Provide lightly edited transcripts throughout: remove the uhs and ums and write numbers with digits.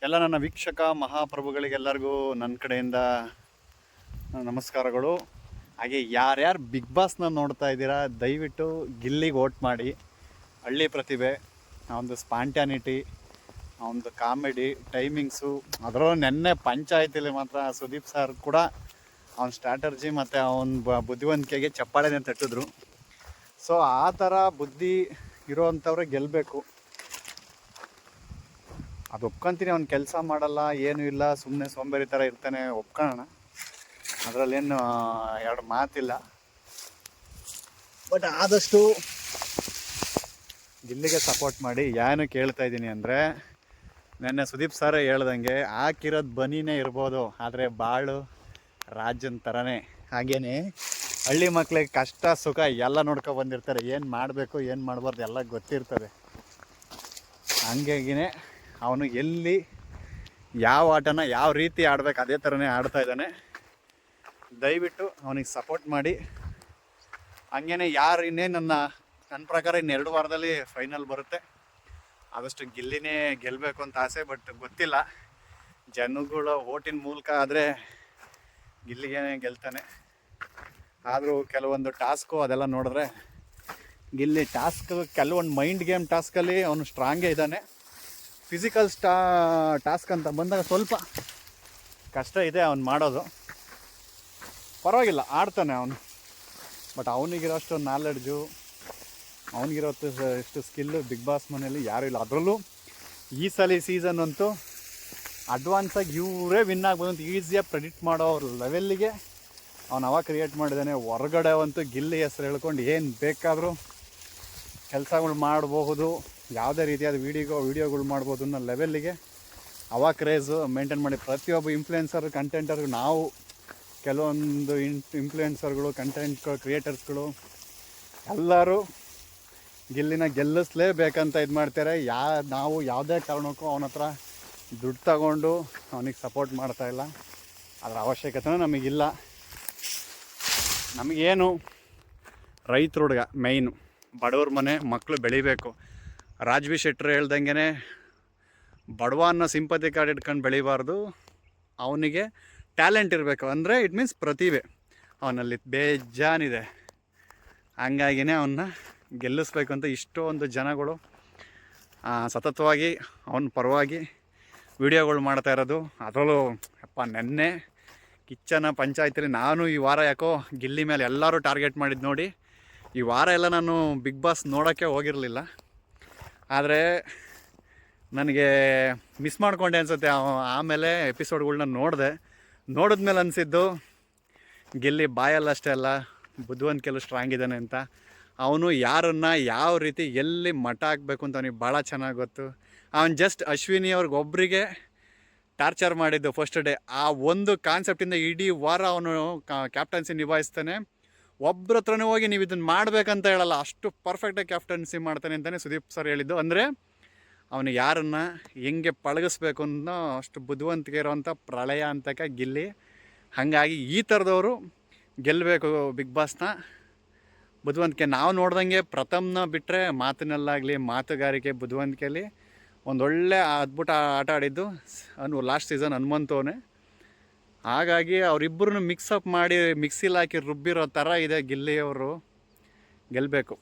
ಎಲ್ಲ ನನ್ನ ವೀಕ್ಷಕ ಮಹಾಪ್ರಭುಗಳಿಗೆಲ್ಲರಿಗೂ ನನ್ನ ಕಡೆಯಿಂದ ನಮಸ್ಕಾರಗಳು. ಹಾಗೆ ಯಾರ್ಯಾರು ಬಿಗ್ ಬಾಸ್ನ ನೋಡ್ತಾ ಇದ್ದೀರಾ, ದಯವಿಟ್ಟು ಗಿಲ್ಲಿಗೆ ವೋಟ್ ಮಾಡಿ. ಹಳ್ಳಿ ಪ್ರತಿಭೆ, ಅವನದು ಸ್ಪಾಂಟ್ಯಾನಿಟಿ, ಅವನದು ಕಾಮಿಡಿ ಟೈಮಿಂಗ್ಸು, ಅದರಲ್ಲೂ ನೆನ್ನೆ ಪಂಚಾಯತಿಲಿ ಮಾತ್ರ ಸುದೀಪ್ ಸರ್ ಕೂಡ ಅವನ ಸ್ಟ್ರಾಟರ್ಜಿ ಮತ್ತು ಅವನ ಬುದ್ಧಿವಂತಿಕೆಗೆ ಚಪ್ಪಾಳೆನೇ ತಟ್ಟಿದ್ರು. ಸೊ ಆ ಥರ ಬುದ್ಧಿ ಇರೋವಂಥವ್ರೆ ಗೆಲ್ಲಬೇಕು. ಅದು ಒಪ್ಕೊಂತೀನಿ. ಅವ್ನು ಕೆಲಸ ಮಾಡಲ್ಲ, ಏನೂ ಇಲ್ಲ, ಸುಮ್ಮನೆ ಸೋಂಬೇರಿ ಥರ ಇರ್ತಾನೆ, ಒಪ್ಕೊಳ್ಳೋಣ, ಅದರಲ್ಲೇನು ಎರಡು ಮಾತಿಲ್ಲ. ಬಟ್ ಆದಷ್ಟು ಗಿಲ್ಲಿಗೆ ಸಪೋರ್ಟ್ ಮಾಡಿ. ಏನು ಕೇಳ್ತಾ ಇದ್ದೀನಿ ಅಂದರೆ, ನೆನ್ನೆ ಸುದೀಪ್ ಸರ್ ಹೇಳ್ದಂಗೆ ಹಾಕಿರೋದು ಬನಿನೇ ಇರ್ಬೋದು, ಆದರೆ ಬಾಳು ರಾಜನ ಥರನೇ. ಹಾಗೇನೆ ಹಳ್ಳಿ ಮಕ್ಳಿಗೆ ಕಷ್ಟ ಸುಖ ಎಲ್ಲ ನೋಡ್ಕೊ ಬಂದಿರ್ತಾರೆ, ಏನು ಮಾಡಬೇಕು ಏನು ಮಾಡಬಾರ್ದು ಎಲ್ಲ ಗೊತ್ತಿರ್ತದೆ. ಹಂಗಾಗಿನೇ ಅವನು ಎಲ್ಲಿ ಯಾವ ಆಟನ ಯಾವ ರೀತಿ ಆಡ್ಬೇಕು ಅದೇ ಥರನೇ ಆಡ್ತಾ ಇದ್ದಾನೆ. ದಯವಿಟ್ಟು ಅವನಿಗೆ ಸಪೋರ್ಟ್ ಮಾಡಿ. ಹಂಗೇನೆ ಯಾರು ನನ್ನ ಪ್ರಕಾರ ಇನ್ನು 2 ವಾರದಲ್ಲಿ ಫೈನಲ್ ಬರುತ್ತೆ. ಆದಷ್ಟು ಗಿಲ್ಲಿನೇ ಗೆಲ್ಲಬೇಕು ಅಂತ ಆಸೆ, ಬಟ್ ಗೊತ್ತಿಲ್ಲ. ಜನಗಳ ಓಟಿನ ಮೂಲಕ ಆದರೆ ಗಿಲ್ಲಿಗೆ ಗೆಲ್ತಾನೆ. ಆದರೂ ಕೆಲವೊಂದು ಟಾಸ್ಕು ಅದೆಲ್ಲ ನೋಡಿದ್ರೆ ಗಿಲ್ಲಿ ಕೆಲವೊಂದು ಮೈಂಡ್ ಗೇಮ್ ಟಾಸ್ಕಲ್ಲಿ ಅವನು ಸ್ಟ್ರಾಂಗೇ ಇದ್ದಾನೆ. ಫಿಸಿಕಲ್ ಟಾಸ್ಕ್ ಅಂತ ಬಂದಾಗ ಸ್ವಲ್ಪ ಕಷ್ಟ ಇದೆ ಅವ್ನು ಮಾಡೋದು. ಪರವಾಗಿಲ್ಲ, ಆಡ್ತಾನೆ ಅವನು. ಬಟ್ ಅವನಿಗಿರೋಷ್ಟು ನಾಲೆಡ್ಜು, ಅವನಿಗಿರೋಷ್ಟು ಸ್ಕಿಲ್ಲು ಬಿಗ್ ಬಾಸ್ ಮನೆಯಲ್ಲಿ ಯಾರೂ ಇಲ್ಲ. ಅದರಲ್ಲೂ ಈ ಸಲ ಸೀಸನ್ ಅಂತೂ ಅಡ್ವಾನ್ಸಾಗಿ ಇವರೇ ವಿನ್ ಆಗ್ಬೋದು ಅಂತ ಈಸಿಯಾಗಿ ಪ್ರೆಡಿಕ್ಟ್ ಮಾಡೋ ಲೆವೆಲ್ಲಿಗೆ ಅವನು ಕ್ರಿಯೇಟ್ ಮಾಡಿದ್ದಾನೆ. ಹೊರಗಡೆ ಅಂತೂ ಗಿಲ್ಲಿ ಹೆಸರು ಹೇಳ್ಕೊಂಡು ಏನು ಬೇಕಾದರೂ ಕೆಲಸಗಳು ಮಾಡಬಹುದು, ಯಾವುದೇ ರೀತಿಯಾದ ವೀಡಿಯೋಗಳು ಮಾಡ್ಬೋದು ಅನ್ನೋ ಲೆವೆಲ್ಲಿಗೆ ಕ್ರೇಜು ಮೇಂಟೈನ್ ಮಾಡಿ. ಪ್ರತಿಯೊಬ್ಬ ಇನ್ಫ್ಲುಯೆನ್ಸರ್ ಕಂಟೆಂಟರ್ಗೂ, ನಾವು ಕೆಲವೊಂದು ಇನ್ಫ್ಲುಯೆನ್ಸರ್ಗಳು ಕಂಟೆಂಟ್ ಕ್ರಿಯೇಟರ್ಸ್ಗಳು ಎಲ್ಲರೂ ಗಿಲ್ಲಿನ ಗೆಲ್ಲಿಸ್ಲೇಬೇಕಂತ ಇದು ಮಾಡ್ತಾರೆ. ನಾವು ಯಾವುದೇ ಕಾರಣಕ್ಕೂ ಅವನ ಹತ್ರ ದುಡ್ಡು ತಗೊಂಡು ಅವನಿಗೆ ಸಪೋರ್ಟ್ ಮಾಡ್ತಾಯಿಲ್ಲ, ಅದರ ಅವಶ್ಯಕತೆನೂ ನಮಗಿಲ್ಲ. ನಮಗೇನು ರೈತರ ಹುಡುಗ ಮೇಯ್ನು, ಬಡವ್ರ ಮನೆ ಮಕ್ಕಳು ಬೆಳಿಬೇಕು. ರಾಜ್ವಿ ಶೆಟ್ಟರು ಹೇಳ್ದಂಗೆ ಬಡವ ಅನ್ನೋ ಸಿಂಪತಿ ಕಾರ್ಡ್ ಇಟ್ಕೊಂಡು ಬೆಳಿಬಾರ್ದು, ಅವನಿಗೆ ಟ್ಯಾಲೆಂಟ್ ಇರಬೇಕು. ಅಂದರೆ ಇಟ್ ಮೀನ್ಸ್ ಪ್ರತಿಭೆ ಅವನಲ್ಲಿ ಬೇಜಾನಿದೆ. ಹಂಗಾಗಿನೇ ಅವನ್ನ ಗೆಲ್ಲಿಸ್ಬೇಕು ಅಂತ ಇಷ್ಟೊಂದು ಜನಗಳು ಸತತವಾಗಿ ಅವನ ಪರವಾಗಿ ವಿಡಿಯೋಗಳು ಮಾಡ್ತಾ ಇರೋದು. ಅದರಲ್ಲೂ ನೆನ್ನೆ ಕಿಚ್ಚನ ಪಂಚಾಯತಿಲಿ ನಾನು ಈ ವಾರ ಯಾಕೋ ಗಿಲ್ಲಿ ಮೇಲೆ ಎಲ್ಲರೂ ಟಾರ್ಗೆಟ್ ಮಾಡಿದ್ದು ನೋಡಿ, ಈ ವಾರ ಎಲ್ಲ ನಾನು ಬಿಗ್ ಬಾಸ್ ನೋಡೋಕ್ಕೆ ಹೋಗಿರಲಿಲ್ಲ. ಆದರೆ ನನಗೆ ಮಿಸ್ ಮಾಡ್ಕೊಂಡೆ ಅನಿಸುತ್ತೆ. ಆಮೇಲೆ ಎಪಿಸೋಡ್ಗಳ್ನ ನೋಡಿದ್ಮೇಲೆ ಅನಿಸಿದ್ದು ಗಿಲ್ಲಿ ಬಾಯಲ್ಲಷ್ಟೇ ಅಲ್ಲ, ಬುದ್ಧಿವಂತಿಕೆಲ್ಲೂ ಸ್ಟ್ರಾಂಗ್ ಇದ್ದಾನೆ ಅಂತ. ಅವನು ಯಾರನ್ನು ಯಾವ ರೀತಿ ಎಲ್ಲಿ ಮಠ ಹಾಕಬೇಕು ಅಂತ ಅವನಿಗೆ ಭಾಳ ಚೆನ್ನಾಗಿ ಗೊತ್ತು. ಅವನು ಜಸ್ಟ್ ಅಶ್ವಿನಿ ಅವ್ರಿಗೊಬ್ಬರಿಗೆ ಟಾರ್ಚರ್ ಮಾಡಿದ್ದು ಫಸ್ಟ್ ಡೇ. ಆ ಒಂದು ಕಾನ್ಸೆಪ್ಟಿಂದ ಇಡೀ ವಾರ ಅವನು ಕ್ಯಾಪ್ಟನ್ಸಿ ನಿಭಾಯಿಸ್ತಾನೆ. ಒಬ್ಬರ ಹತ್ರನೇ ಹೋಗಿ ನೀವು ಇದನ್ನು ಮಾಡಬೇಕಂತ ಹೇಳಲ್ಲ, ಅಷ್ಟು ಪರ್ಫೆಕ್ಟಾಗಿ ಕ್ಯಾಪ್ಟನ್ಸಿ ಮಾಡ್ತಾನೆ ಅಂತಲೇ ಸುದೀಪ್ ಸರ್ ಹೇಳಿದ್ದು. ಅಂದರೆ ಅವನು ಯಾರನ್ನು ಹೆಂಗೆ ಪಳಗಿಸ್ಬೇಕು ಅನ್ನೋ ಅಷ್ಟು ಬುದ್ಧಿವಂತಿಕೆ ಇರೋವಂಥ ಪ್ರಳಯ ಅಂತಕ ಗಿಲ್ಲಿ. ಹಾಗಾಗಿ ಈ ಥರದವರು ಗೆಲ್ಲಬೇಕು ಬಿಗ್ ಬಾಸ್ನ. ಬುದ್ಧಿವಂತಿಕೆ ನಾವು ನೋಡ್ದಂಗೆ ಪ್ರಥಮ್ನ ಬಿಟ್ಟರೆ ಮಾತಿನಲ್ಲಾಗಲಿ ಮಾತುಗಾರಿಕೆ ಬುದ್ಧಿವಂತಿಕೆಯಲ್ಲಿ ಒಂದೊಳ್ಳೆ ಅದ್ಭುತ ಆಟ ಆಡಿದ್ದು ಲಾಸ್ಟ್ ಸೀಸನ್ ಹನುಮಂತವನೇ. ಹಾಗಾಗಿ ಅವರಿಬ್ಬರನ್ನು ಮಿಕ್ಸಪ್ ಮಾಡಿ ಮಿಕ್ಸಿಲಿ ಹಾಕಿ ರುಬ್ಬಿರೋ ಥರ ಇದೆ. ಗಿಲ್ಲಿಯವರು ಗೆಲ್ಲಬೇಕು.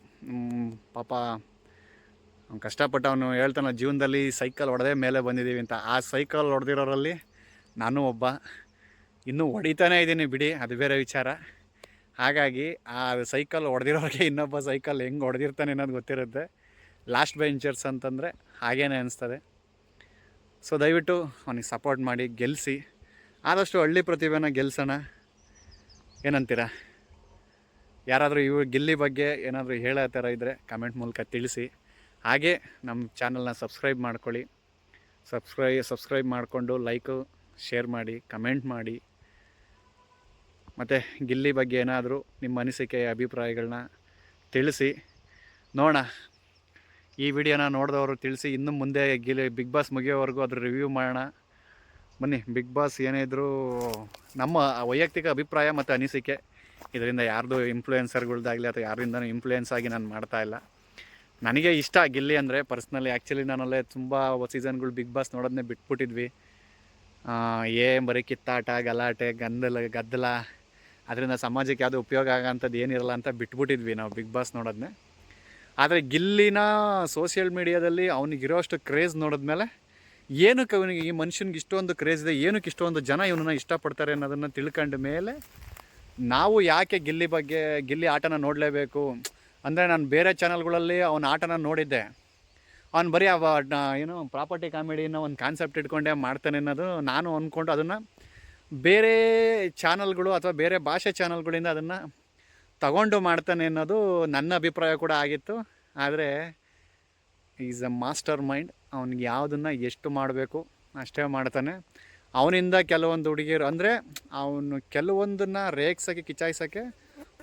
ಪಾಪ ಅವ್ನು ಕಷ್ಟಪಟ್ಟು ಅವನು ಹೇಳ್ತಾನೆ ಜೀವನದಲ್ಲಿ ಸೈಕಲ್ ಹೊಡೆದೇ ಮೇಲೆ ಬಂದಿದ್ದೀವಿ ಅಂತ. ಆ ಸೈಕಲ್ ಹೊಡೆದಿರೋರಲ್ಲಿ ನಾನು ಒಬ್ಬ, ಇನ್ನೂ ಹೊಡಿತಾನೇ ಇದ್ದೀನಿ ಬಿಡಿ, ಅದು ಬೇರೆ ವಿಚಾರ. ಹಾಗಾಗಿ ಆ ಸೈಕಲ್ ಹೊಡೆದಿರೋರಿಗೆ ಇನ್ನೊಬ್ಬ ಸೈಕಲ್ ಹೆಂಗೆ ಹೊಡೆದಿರ್ತಾನೆ ಅನ್ನೋದು ಗೊತ್ತಿರುತ್ತೆ. ಲಾಸ್ಟ್ ಬೆಂಚರ್ಸ್ ಅಂತಂದರೆ ಹಾಗೇನೆ ಅನಿಸ್ತದೆ. ಸೊ ದಯವಿಟ್ಟು ಅವನಿಗೆ ಸಪೋರ್ಟ್ ಮಾಡಿ, ಗೆಲ್ಲಿಸಿ. ಆದಷ್ಟು ಹಳ್ಳಿ ಪ್ರತಿಭೆನ ಗೆಲ್ಸೋಣ. ಏನಂತೀರ? ಯಾರಾದರೂ ಗಿಲ್ಲಿ ಬಗ್ಗೆ ಏನಾದರೂ ಹೇಳೋ ಥರ ಇದ್ದರೆ ಕಮೆಂಟ್ ಮೂಲಕ ತಿಳಿಸಿ. ಹಾಗೆ ನಮ್ಮ ಚಾನಲ್ನ ಸಬ್ಸ್ಕ್ರೈಬ್ ಮಾಡ್ಕೊಳ್ಳಿ. ಸಬ್ಸ್ಕ್ರೈಬ್ ಮಾಡಿಕೊಂಡು ಲೈಕು ಶೇರ್ ಮಾಡಿ, ಕಮೆಂಟ್ ಮಾಡಿ. ಮತ್ತು ಗಿಲ್ಲಿ ಬಗ್ಗೆ ಏನಾದರೂ ನಿಮ್ಮ ಅನಿಸಿಕೆ ಅಭಿಪ್ರಾಯಗಳನ್ನ ತಿಳಿಸಿ. ನೋಡೋಣ, ಈ ವಿಡಿಯೋನ ನೋಡಿದವರು ತಿಳಿಸಿ. ಇನ್ನು ಮುಂದೆ ಬಿಗ್ ಬಾಸ್ ಮುಗಿಯೋವರೆಗೂ ಅದ್ರ ರಿವ್ಯೂ ಮಾಡೋಣ. ಬನ್ನಿ. ಬಿಗ್ ಬಾಸ್ ಏನೇ ಇದ್ದರೂ ನಮ್ಮ ವೈಯಕ್ತಿಕ ಅಭಿಪ್ರಾಯ ಮತ್ತು ಅನಿಸಿಕೆ, ಇದರಿಂದ ಯಾರ್ದು ಇನ್ಫ್ಲುಯೆನ್ಸರ್ಗಳ್ದಾಗಲಿ ಅಥವಾ ಯಾರಿಂದನೂ ಇನ್ಫ್ಲುಯೆನ್ಸ್ ಆಗಿ ನಾನು ಮಾಡ್ತಾಯಿಲ್ಲ. ನನಗೆ ಇಷ್ಟ ಗಿಲ್ಲಿ ಅಂದರೆ ಪರ್ಸ್ನಲಿ. ಆ್ಯಕ್ಚುಲಿ ನಾನಲ್ಲೇ ತುಂಬ ಸೀಸನ್ಗಳು ಬಿಗ್ ಬಾಸ್ ನೋಡೋದನ್ನೇ ಬಿಟ್ಬಿಟ್ಟಿದ್ವಿ. ಬರೀ ಕಿತ್ತಾಟ, ಗಲಾಟೆ, ಗದ್ದಲ, ಅದರಿಂದ ಸಮಾಜಕ್ಕೆ ಯಾವುದೂ ಉಪಯೋಗ ಆಗೋಂಥದ್ದು ಏನಿರಲ್ಲ ಅಂತ ಬಿಟ್ಬಿಟ್ಟಿದ್ವಿ ನಾವು ಬಿಗ್ ಬಾಸ್ ನೋಡೋದನ್ನೇ. ಆದರೆ ಗಿಲ್ಲಿನ ಸೋಷಿಯಲ್ ಮೀಡಿಯಾದಲ್ಲಿ ಅವನಿಗಿರೋಷ್ಟು ಕ್ರೇಜ್ ನೋಡಿದ್ಮೇಲೆ ಏನಕ್ಕೆ ಅವನಿಗೆ, ಈ ಮನುಷ್ಯನಿಗೆ ಇಷ್ಟೊಂದು ಕ್ರೇಜ್ ಇದೆ, ಏನಕ್ಕೆ ಇಷ್ಟೊಂದು ಜನ ಇವನನ್ನು ಇಷ್ಟಪಡ್ತಾರೆ ಅನ್ನೋದನ್ನು ತಿಳ್ಕೊಂಡ ಮೇಲೆ ನಾವು ಯಾಕೆ ಗಿಲ್ಲಿ ಆಟನ ನೋಡಲೇಬೇಕು ಅಂದರೆ, ನಾನು ಬೇರೆ ಚಾನಲ್ಗಳಲ್ಲಿ ಅವನ ಆಟನ ನೋಡಿದ್ದೆ. ಅವ್ನು ಬರೀ ಪ್ರಾಪರ್ಟಿ ಕಾಮಿಡಿನ ಒಂದು ಕಾನ್ಸೆಪ್ಟ್ ಇಟ್ಕೊಂಡೇ ಮಾಡ್ತಾನೆ ಅನ್ನೋದು ನಾನು ಅಂದ್ಕೊಂಡು ಅದನ್ನು ಬೇರೆ ಚಾನಲ್ಗಳು ಅಥವಾ ಬೇರೆ ಭಾಷೆ ಚಾನಲ್ಗಳಿಂದ ಅದನ್ನು ತಗೊಂಡು ಮಾಡ್ತಾನೆ ಅನ್ನೋದು ನನ್ನ ಅಭಿಪ್ರಾಯ ಕೂಡ ಆಗಿತ್ತು. ಆದರೆ ಈಸ್ ಅ ಮಾಸ್ಟರ್ ಮೈಂಡ್. ಅವ್ನಿಗೆ ಯಾವುದನ್ನು ಎಷ್ಟು ಮಾಡಬೇಕು ಅಷ್ಟೇ ಮಾಡ್ತಾನೆ. ಅವನಿಂದ ಕೆಲವೊಂದು ಹುಡುಗಿಯರು ಅಂದರೆ ಅವನು ಕೆಲವೊಂದನ್ನು ರೇಗ್ಸೋಕ್ಕೆ, ಕಿಚಾಯಿಸೋಕ್ಕೆ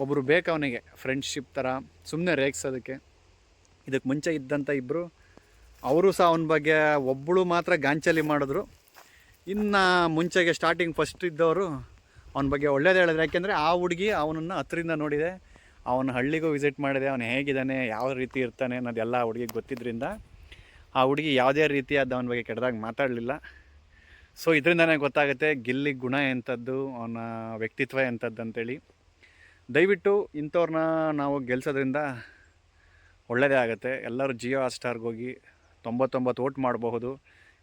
ಒಬ್ಬರು ಬೇಕು ಅವನಿಗೆ, ಫ್ರೆಂಡ್ಶಿಪ್ ಥರ ಸುಮ್ಮನೆ ರೇಗ್ಸೋದಕ್ಕೆ. ಇದಕ್ಕೆ ಮುಂಚೆ ಇದ್ದಂಥ ಇಬ್ಬರು ಅವರು ಸಹ ಅವನ ಬಗ್ಗೆ ಒಬ್ಬಳು ಮಾತ್ರ ಗಾಂಚಲಿ ಮಾಡಿದ್ರು. ಇನ್ನು ಮುಂಚೆಗೆ ಸ್ಟಾರ್ಟಿಂಗ್ ಫಸ್ಟ್ ಇದ್ದವರು ಅವನ ಬಗ್ಗೆ ಒಳ್ಳೇದು ಹೇಳಿದ್ರು. ಯಾಕೆಂದರೆ ಆ ಹುಡುಗಿ ಅವನನ್ನು ಹತ್ತಿರದಿಂದ ನೋಡಿದೆ, ಅವನ ಹಳ್ಳಿಗೂ ವಿಸಿಟ್ ಮಾಡಿದೆ, ಅವನು ಹೇಗಿದ್ದಾನೆ, ಯಾವ ರೀತಿ ಇರ್ತಾನೆ ಅನ್ನೋದೆಲ್ಲ ಆ ಹುಡುಗಿಗೆ ಗೊತ್ತಿದ್ದರಿಂದ ಆ ಹುಡುಗಿ ಯಾವುದೇ ರೀತಿಯಾದ ಅವನ ಬಗ್ಗೆ ಕೆಟ್ಟದಾಗಿ ಮಾತಾಡಲಿಲ್ಲ. ಸೊ ಇದರಿಂದನೇ ಗೊತ್ತಾಗುತ್ತೆ ಗಿಲ್ಲಿ ಗುಣ ಎಂಥದ್ದು, ಅವನ ವ್ಯಕ್ತಿತ್ವ ಎಂಥದ್ದು ಅಂತೇಳಿ. ದಯವಿಟ್ಟು ಇಂಥವ್ರನ್ನ ನಾವು ಗೆಲ್ಸೋದ್ರಿಂದ ಒಳ್ಳೆಯದೇ ಆಗುತ್ತೆ. ಎಲ್ಲರೂ ಜಿಯೋ ಹಾಟ್ಸ್ಟಾರ್ಗೆ ಹೋಗಿ 99 ವೋಟ್ ಮಾಡಬಹುದು.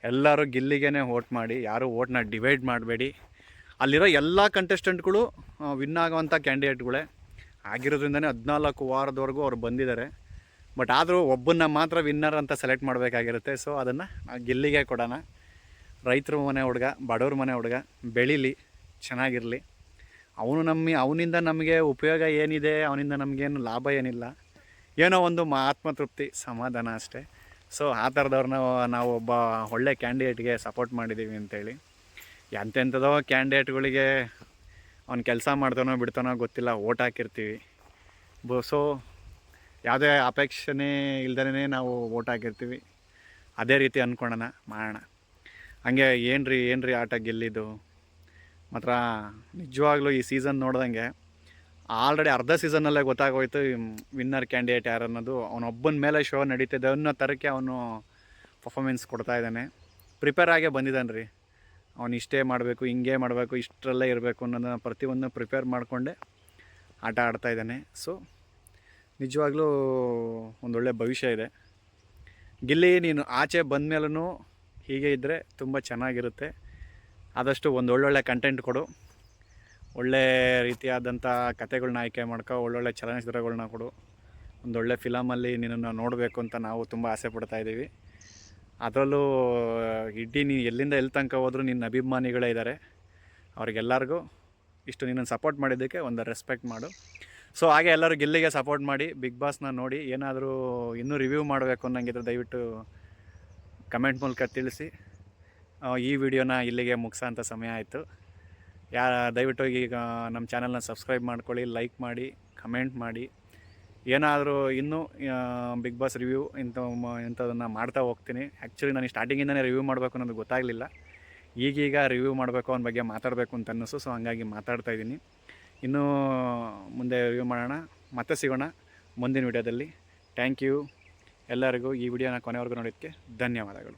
ಎಲ್ಲರೂ ಗಿಲ್ಲಿಗೇ ವೋಟ್ ಮಾಡಿ, ಯಾರೂ ವೋಟ್ನ ಡಿವೈಡ್ ಮಾಡಬೇಡಿ. ಅಲ್ಲಿರೋ ಎಲ್ಲ ಕಂಟೆಸ್ಟೆಂಟ್ಗಳು ವಿನ್ ಆಗೋವಂಥ ಕ್ಯಾಂಡಿಡೇಟ್ಗಳೇ ಆಗಿರೋದ್ರಿಂದನೇ 14 ವಾರದವರೆಗೂ ಅವ್ರು ಬಂದಿದ್ದಾರೆ. ಬಟ್ ಆದರೂ ಒಬ್ಬನ್ನ ಮಾತ್ರ ವಿನ್ನರ್ ಅಂತ ಸೆಲೆಕ್ಟ್ ಮಾಡಬೇಕಾಗಿರುತ್ತೆ. ಸೊ ಅದನ್ನು ಗಿಲ್ಲಿಗೆ ಕೊಡೋಣ. ರೈತರ ಮನೆ ಹುಡುಗ, ಬಡವ್ರ ಮನೆ ಹುಡುಗ, ಬೆಳೀಲಿ, ಚೆನ್ನಾಗಿರಲಿ. ಅವನಿಂದ ನಮಗೆ ಉಪಯೋಗ ಏನಿದೆ, ಅವನಿಂದ ನಮಗೇನು ಲಾಭ ಏನಿಲ್ಲ, ಏನೋ ಒಂದು ಆತ್ಮತೃಪ್ತಿ, ಸಮಾಧಾನ ಅಷ್ಟೇ. ಸೊ ಆ ಥರದವ್ರನ್ನ ನಾವು ಒಬ್ಬ ಒಳ್ಳೆ ಕ್ಯಾಂಡಿಡೇಟ್ಗೆ ಸಪೋರ್ಟ್ ಮಾಡಿದ್ದೀವಿ ಅಂತೇಳಿ. ಎಂತೆಂಥದೋ ಕ್ಯಾಂಡಿಡೇಟ್ಗಳಿಗೆ ಅವ್ನು ಕೆಲಸ ಮಾಡ್ತಾನೋ ಬಿಡ್ತಾನೋ ಗೊತ್ತಿಲ್ಲ, ಓಟ್ ಹಾಕಿರ್ತೀವಿ. ಸೊ ಯಾವುದೇ ಅಪೇಕ್ಷಣೆ ಇಲ್ದೇ ನಾವು ಓಟ್ ಹಾಕಿರ್ತೀವಿ. ಅದೇ ರೀತಿ ಅಂದ್ಕೊಳ್ಳೋಣ, ಮಾಡೋಣ. ಹಂಗೆ ಏನ್ರಿ ಆಟ ಗೆಲ್ಲಿದ್ದು ಮಾತ್ರ. ನಿಜವಾಗ್ಲೂ ಈ ಸೀಸನ್ ನೋಡ್ದಂಗೆ ಆಲ್ರೆಡಿ ಅರ್ಧ ಸೀಸನ್ನಲ್ಲೇ ಗೊತ್ತಾಗೋಯ್ತು ವಿನ್ನರ್ ಕ್ಯಾಂಡಿಡೇಟ್ ಯಾರು ಅನ್ನೋದು. ಅವನೊಬ್ಬನ ಮೇಲೆ ಶೋ ನಡೀತಿದೆ ಅನ್ನೋ ಥರಕ್ಕೆ ಅವನು ಪರ್ಫಾಮೆನ್ಸ್ ಕೊಡ್ತಾ ಇದ್ದಾನೆ. ಪ್ರಿಪೇರ್ ಆಗೇ ಬಂದಿದ್ದಾನೆ ರೀ. ಅವನು ಇಷ್ಟೇ ಮಾಡಬೇಕು, ಹಿಂಗೆ ಮಾಡಬೇಕು, ಇಷ್ಟರಲ್ಲೇ ಇರಬೇಕು ಅನ್ನೋದನ್ನ ಪ್ರತಿಯೊಂದು ಪ್ರಿಪೇರ್ ಮಾಡಿಕೊಂಡೆ ಆಟ ಆಡ್ತಾಯಿದ್ದಾನೆ. ಸೊ ನಿಜವಾಗ್ಲೂ ಒಂದೊಳ್ಳೆ ಭವಿಷ್ಯ ಇದೆ. ಗಿಲ್ಲಿ, ನೀನು ಆಚೆ ಬಂದಮೇಲೂ ಹೀಗೆ ಇದ್ದರೆ ತುಂಬ ಚೆನ್ನಾಗಿರುತ್ತೆ. ಆದಷ್ಟು ಒಳ್ಳೊಳ್ಳೆ ಕಂಟೆಂಟ್ ಕೊಡು, ಒಳ್ಳೆ ರೀತಿಯಾದಂಥ ಕತೆಗಳ್ನ ಆಯ್ಕೆ ಮಾಡ್ಕೊ, ಒಳ್ಳೊಳ್ಳೆ ಚಲನಚಿತ್ರಗಳ್ನ ಕೊಡು. ಒಂದೊಳ್ಳೆ ಫಿಲಮಲ್ಲಿ ನಿನ್ನನ್ನು ನೋಡಬೇಕು ಅಂತ ನಾವು ತುಂಬ ಆಸೆ ಪಡ್ತಾಯಿದ್ದೀವಿ. ಅದರಲ್ಲೂ ನೀನು ಎಲ್ಲಿಂದ ಎಲ್ಲಿ ತನಕ ಹೋದರೂ ನಿನ್ನ ಅಭಿಮಾನಿಗಳೇ ಇದ್ದಾರೆ. ಅವ್ರಿಗೆಲ್ಲರಿಗೂ ಇಷ್ಟು ನಿನ್ನನ್ನು ಸಪೋರ್ಟ್ ಮಾಡಿದ್ದಕ್ಕೆ ಒಂದು ರೆಸ್ಪೆಕ್ಟ್ ಮಾಡು. ಸೊ ಹಾಗೆ ಎಲ್ಲರೂ ಗಿಲ್ಲಿಗೆ ಸಪೋರ್ಟ್ ಮಾಡಿ, ಬಿಗ್ ಬಾಸ್ನ ನೋಡಿ. ಏನಾದರೂ ಇನ್ನೂ ರಿವ್ಯೂ ಮಾಡಬೇಕು ಅನ್ನೋಂಗಿದ್ರೆ ದಯವಿಟ್ಟು ಕಮೆಂಟ್ ಮೂಲಕ ತಿಳಿಸಿ. ಈ ವಿಡಿಯೋನ ಇಲ್ಲಿಗೆ ಮುಗಿಸೋಂಥ ಸಮಯ ಆಯಿತು. ದಯವಿಟ್ಟು ಈಗ ನಮ್ಮ ಚಾನಲ್ನ ಸಬ್ಸ್ಕ್ರೈಬ್ ಮಾಡ್ಕೊಳ್ಳಿ, ಲೈಕ್ ಮಾಡಿ, ಕಮೆಂಟ್ ಮಾಡಿ. ಏನಾದರೂ ಇನ್ನೂ ಬಿಗ್ ಬಾಸ್ ರಿವ್ಯೂ ಇಂಥದನ್ನು ಮಾಡ್ತಾ ಹೋಗ್ತೀನಿ. ಆ್ಯಕ್ಚುಲಿ ನಾನು ಸ್ಟಾರ್ಟಿಂಗಿಂದನೇ ರಿವ್ಯೂ ಮಾಡಬೇಕು ಅನ್ನೋದು ಗೊತ್ತಾಗಲಿಲ್ಲ. ಈಗೀಗ ರಿವ್ಯೂ ಮಾಡಬೇಕು, ಅವನ ಬಗ್ಗೆ ಮಾತಾಡಬೇಕು ಅಂತ ಅನ್ನಿಸು. ಸೊ ಹಂಗಾಗಿ ಮಾತಾಡ್ತಾಯಿದ್ದೀನಿ. ಇನ್ನೂ ಮುಂದೆ ರಿವ್ಯೂ ಮಾಡೋಣ. ಮತ್ತೆ ಸಿಗೋಣ ಮುಂದಿನ ವಿಡಿಯೋದಲ್ಲಿ. ಥ್ಯಾಂಕ್ ಯು ಎಲ್ಲರಿಗೂ. ಈ ವಿಡಿಯೋನ ಕೊನೆವರೆಗೂ ನೋಡೋದಕ್ಕೆ ಧನ್ಯವಾದಗಳು.